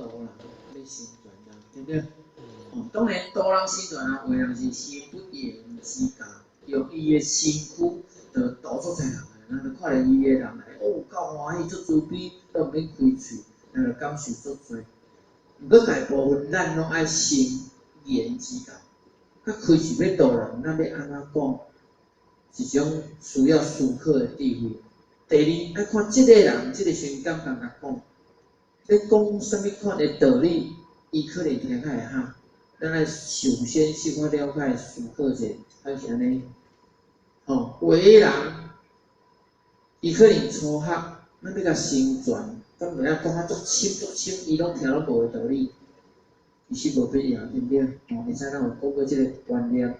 啦，要生存啦，对不对？当然，多人生存啊，有的人是心不言之教，用伊的身躯，就度足侪人诶，咱就看到伊个人来，够欢喜，足慈悲，都毋免开喙，咱就感受足侪。毋过大部分咱拢爱心言之教，较开始要度人，咱要安怎讲？是一种需要思考的智慧。第二，爱看即个人，即个情感感觉讲，要讲啥物款的道理，伊可能听较会晓。咱爱首先小可了解思考者，还是安尼。有的人，伊可能初学，咱要甲生存，咱袂晓讲啊足深，伊拢听拢无的道理，其实无必要，对不对？会使咱有讲过即个观念。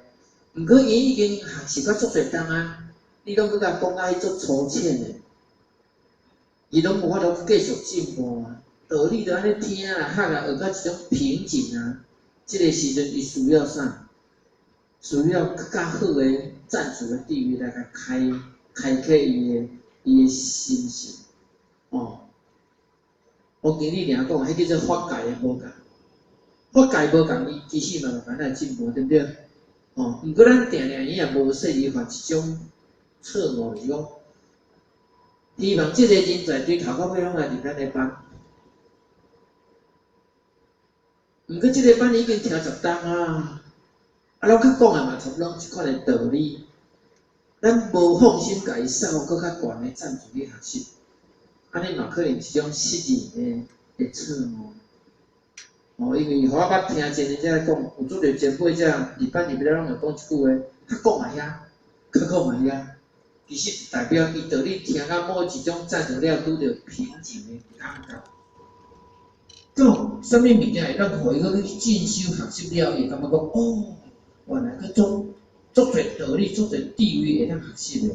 毋过伊已经学习到足侪档啊，你拢搁甲讲啊，伊足粗浅的，伊拢无法度继续进步啊。道理就安尼听啦、学啦，学到一种瓶颈啊。这个时阵，伊需要啥？需要更较好的赞助的地位来甲开启伊的心性。我今日尔讲，迄叫做法界的无共。法界无共，伊其实嘛慢慢来进步，对不对？毋过咱定伊也无说伊犯一种错误，就是讲，希望即个人才对头到尾拢来入咱的班。毋过即个班已经听10档啊，咱较讲的嘛，差不多一款的道理。咱无放心甲伊送搁较悬的赞助去学习，安尼嘛可能是一种失言的错误。因为互我捌听前人在讲，有做着前辈遮入班入了，拢会讲一句话：较讲嘛遐，较讲嘛遐。其实代表伊道理听到某一种赞助了，拄着瓶颈的感觉。讲啥物物件会当互伊去进修学习了，伊感觉讲原来去足侪道理、足侪智慧会当学习的。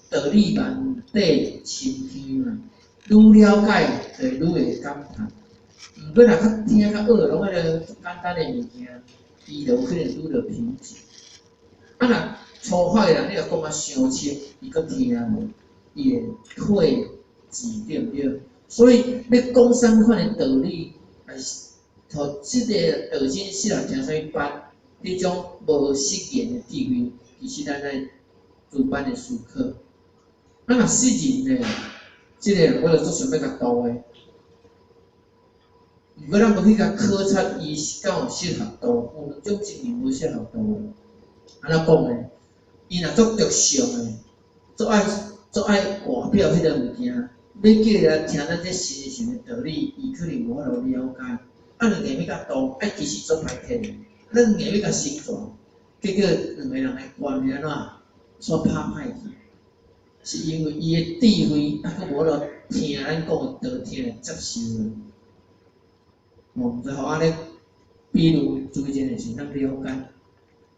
道理万底深浅嘛，愈了解就愈会感叹。毋过若较听较学，拢迄个简单的物件，伊就可能愈着瓶颈。若初发的人，你若讲啊伤深，伊阁听无，伊会退字，对不对？所以要讲啥物款的道理，还是互即个道生世人听啥物班，迄种无实验的智慧，其实咱在主班的思考。若适人呢，即个我就足想要甲度的。如果咱无去甲考察伊是敢有适合度，有两种情形无适合度的。安怎讲呢？伊若足着相的，足爱外表迄个物件，要叫伊来听咱这神圣的道理，伊可能无法度了解。两个要甲度，其实足歹听的。咱两个要甲生存，结果两个人的关系安怎煞拍歹去？是因为伊的智慧阁无法度听咱讲的道听来接受的。毋知互安尼，比如做一件事情，咱了解。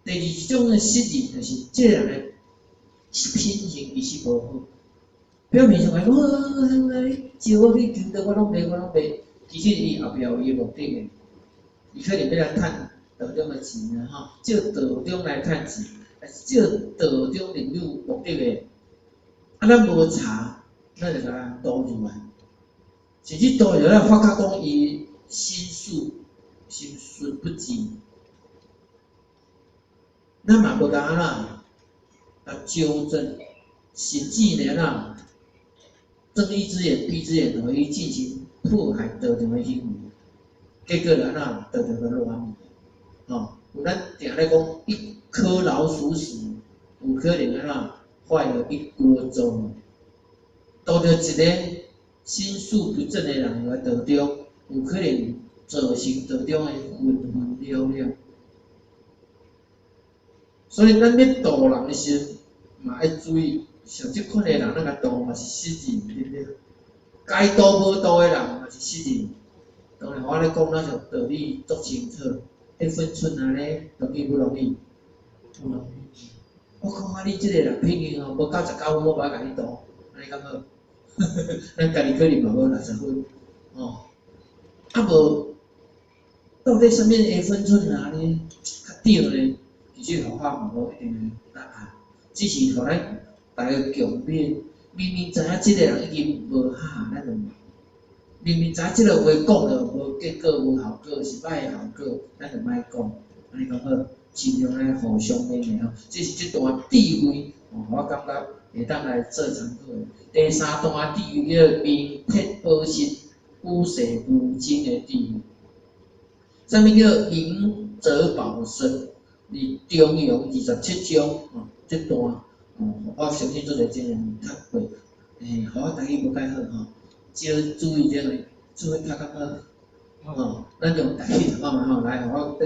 第二种的失言，就是即个人的品行其实无好。表面上讲，招我去求得我拢袂，其实伊后壁有伊目的的。伊可能要来趁道中的钱啊，借道中来趁钱，还是借道中领域目的的。咱无查，咱就甲导入来，甚至导入咱发觉讲伊心术不济。咱嘛无甲安怎纠正，甚至呢睁一只眼闭一只眼，互伊进行迫害道中的行为，结果就安怎道中就乱。有咱定咧讲，一颗老鼠屎，有可能安怎坏了一锅粥。遇到一个心术不正的人来道中，有可能造成道中的混混了了。所以咱要度人的时，嘛要注意，像即款的人，咱甲度嘛是失人，对不对？该度无度的人嘛是失人。当然，我咧讲，咱就道理足清楚，迄分寸啊咧，容易不容易？不容易。我看啊，你即个人品行无99分，我无甲你度，安尼敢好？咱家己可能嘛无60分，无到底啥物个分寸啊咧较对咧？其实互我嘛无一定的答案，只是互咱大家共勉。明明知影即个人已经无合，咱就明明知即个话讲了无结果、无效果，是歹的效果，咱就莫讲，安尼讲好，尽量来互相勉励吼。这是即段智慧，我感觉会当来做参考的。第三段智慧叫明铁保实、五世无争的智慧。啥物叫明哲保身？是中庸27章这段我相信做者真人读过，互我台语无介好少注意这个，注意较较好咱用台语读嘛来，互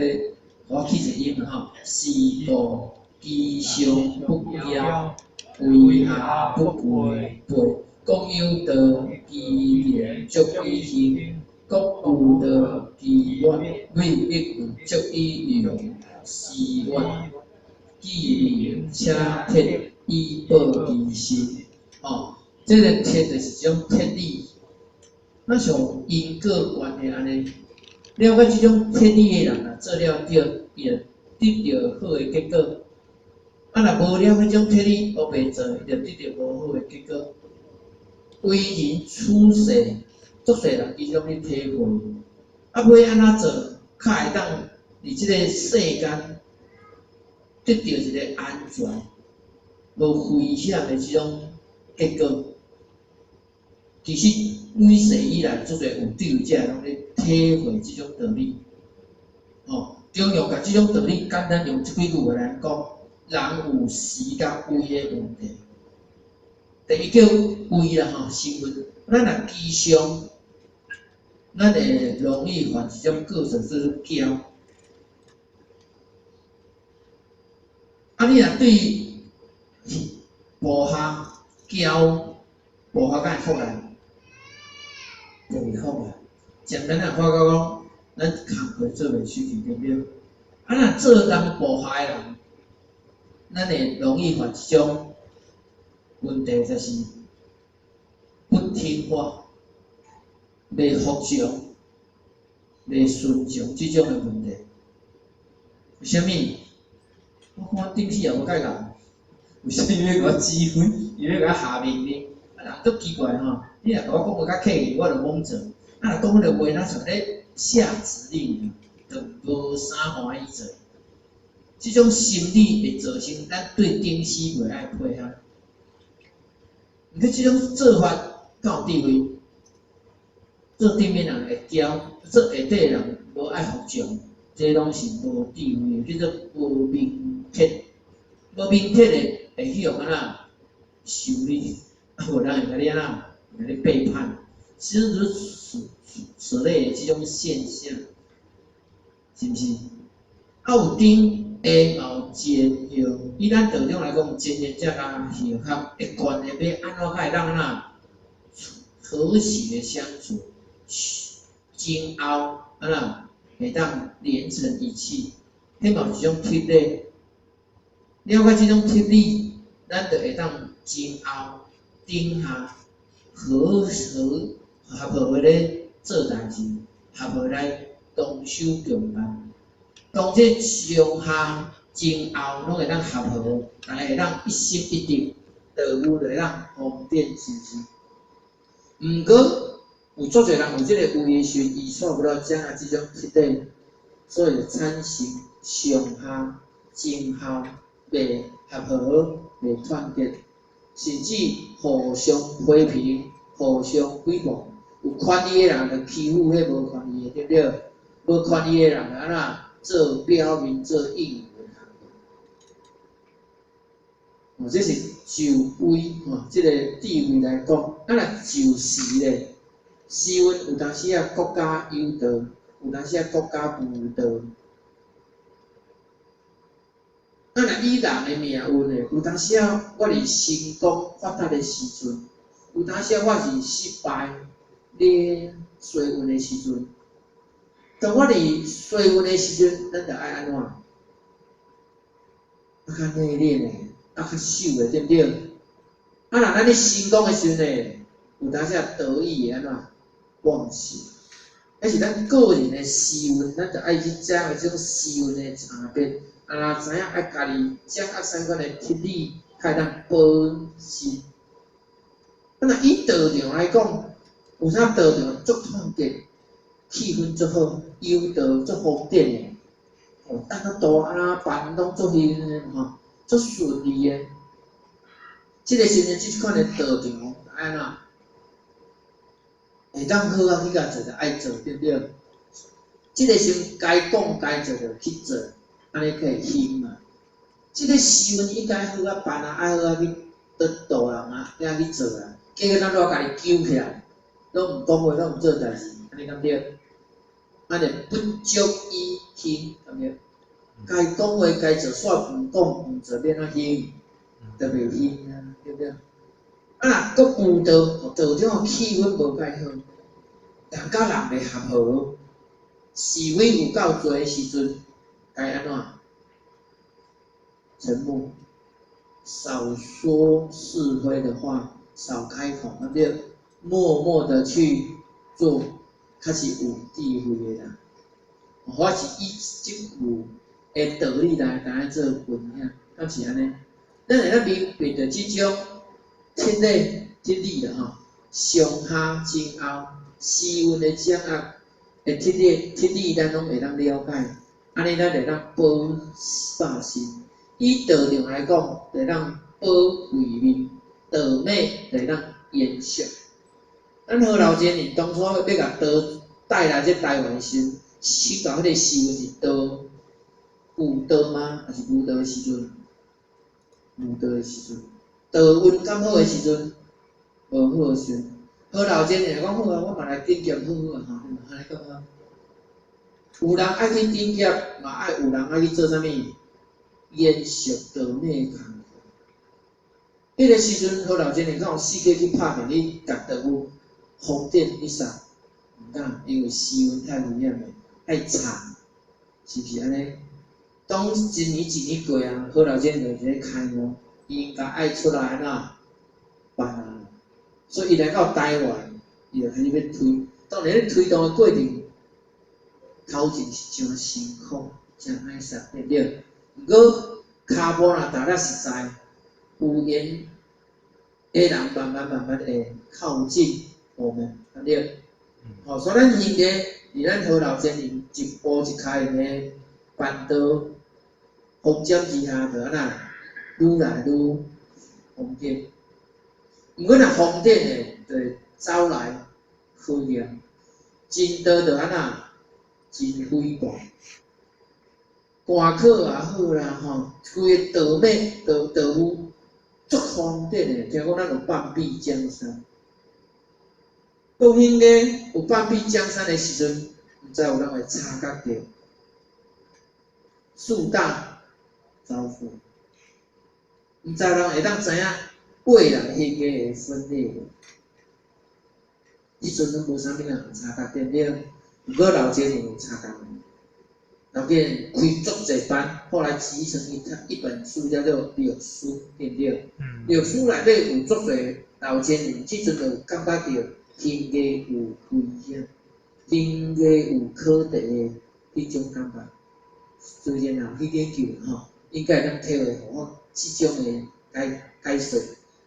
我起一个音是道吉祥不夭，为下不违背，公有道其廉足以行，国有道其远为必足以用，是愿既灵且铁以保其身。这个铁就是一种铁理，那像因果关系安尼，了解这种铁理的人做了对，伊会得到好的结果。若无了解这种铁理，乌白做，伊就得到无好的结果。为人处世，足侪人其中去体会，要安怎做，较会当伫即个世间得到一个安全、无危险的即种结果。其实每世以来，足侪有智慧者拢咧体会即种道理。中庸甲即种道理简单用即几句话来讲，人有时甲位的问题。第一叫位啦身份，咱若吉祥，咱会容易犯一种过错，就是骄。你若对部下骄，部下敢会服来？就袂服啦。简单来话讲，咱工课做袂出去，对不对？若做人部下的人，咱会容易犯一种问题，就是不听话、袂服从、袂顺从即种的问题。为虾米？我看顶次也无解人，为虾米要甲我指挥？又要甲我下命令？人足奇怪你若甲我讲话较客气，我就罔做；若讲迄个话，咱像咧下指令，就无啥欢喜做。即种心理会造成咱对顶司袂爱配合。毋过即种做法较有智慧，做顶面人会骄，做下底人无爱服从，这拢是无智慧的，叫做无明铁。无明铁的会去用安怎修理，无人会甲你安怎甲你背叛，其实就是此类的即种现象，是毋是？有顶下嘛有前后，以咱道中来讲，前言才甲后合，一贯的要安怎才会当安怎和谐的相处，今后安怎会当连成一气，迄嘛是一种铁理。了解即种铁理，咱就会当今后顶下和合咧做代志，合伙来同守共办。当这上下前后拢会当合伙，大家会当一心一意，道路就会当方便行事。毋过有足侪人有即个位的时，伊错不了掌握即种铁理，所以产生上下前后袂合伙、袂团结，甚至互相批评、互相诽谤。有权利的人就欺负迄无权利的，对不对？无权利的人安怎做表面、做应援的行为？这是就位这个智慧来讲，若就时咧，时运有当时国家有道，有当时国家无道。若以人的命运咧，有当时我是成功发达的时阵，有当时我是失败咧衰运的时阵。当我伫衰运的时阵，咱就爱安怎？较内敛的，较守的，对不对？若咱咧成功的时阵咧，有当时得意的安怎忘记？迄是咱个人的时运，咱就爱去掌握这种时运的差别。知影爱家己掌握相关的铁理，才当保持。若以道场来讲，有啥道场足团结，气氛足好，幽道足方便诶。哦，等啊大啊办拢足兴诶吼，足顺利诶。即个时阵即款诶道场安怎？会当好啊去甲做，着爱做对不对？即个时该讲该做着去做，安尼可以兴嘛。即个时运应该好啊办啊，爱好啊去得道人啊，遐去做啊。结果咱都家己揪起来，拢毋讲话，拢毋做代志，安尼敢对？安尼不足以兴，敢对？该讲话该做，煞毋讲毋做，变怎兴？就袂兴啊，对不对？啊，若佫有道场气氛无介好，人甲人袂合合，是非有够多的时阵，该安怎？沉默，少说是非的话，少开口，那就默默的去做，较是有智慧的人。我是以即有的道理来做分享，敢是安尼？咱会当明白着即种天理啦吼，上下前后时运的掌握的天理，咱拢会当了解，安尼咱会当保心。以道场来讲，会当保慧命；道美会当延续。咱何老前人当初要甲道带来这台湾时，去到迄个时阵是道有道吗？还是无道的时阵？无道的时阵，道运刚好的时阵，无好的时阵。何老前人讲好啊，我嘛来顶剑好好啊，吼，安尼讲啊。有人爱去顶剑，嘛爱有人爱去做啥物？延续道美的工课。迄个时阵，何老前人敢有四界去拍面去甲道有风电去杀，毋敢，因为时运太危险了，太长，是不是安尼？当一年过啊，何老前就一个开幕，伊应该爱出来啦，办啊。所以伊来到台湾，伊就开始要推。当然，咧推动的过程，头前是真辛苦，真爱杀，对不对？毋过骹步若踏得实在，有缘的人慢慢会靠近我们，对不对？哦，所以咱应该伫咱何老前人一步一开的办道。风尖之下，就安那愈来愈方便。毋过若方便诶，就走来负面；真道就安那真诽谤。歌课也好啦，吼，规个道美道务足方便诶。听讲咱有半壁江山，国兴咧有半壁江山诶时阵，毋知有人会察觉着树大招富，毋知人会当知影未来迄个会分裂无？迄阵拢无啥物人查觉，对不对？毋过老前人有查觉，老前人开足侪班，后来集成一本书，叫做《历史》，对不对？历史内底有足侪老前人，即阵就感觉到天家有危险，天家有可敌的迄种感觉。虽然人去研究吼。应该能体会互我即种诶解说，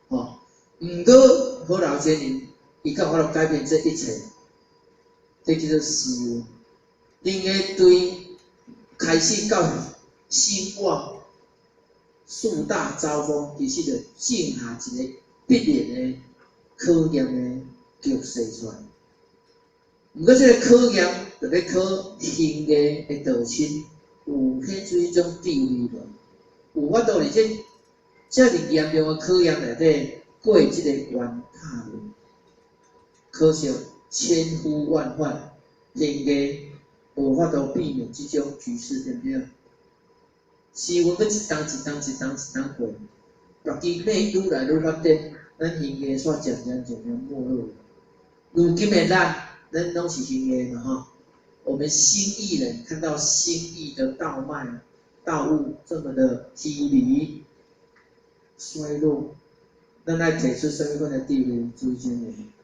吼。毋过好老前人，伊甲我著改变这一切，这叫做时运。恁个对开始到兴旺、树大招风，其实著种下一个必然诶考验诶局势出来。毋过即个考验著要考兴业诶道亲。有显出迄种智慧无？有法度伫遮尔严重诶考验内底过即个关卡无？可惜千呼万唤，天家无法度避免即种局势，对不对？时运要一当过，目睭内愈来愈发展，咱兴家煞渐渐没落。如今诶咱拢是兴家嘛吼。我们新艺人看到新艺的道脉、道物这么的低迷、衰落，咱来提出什么款的地位主见呢？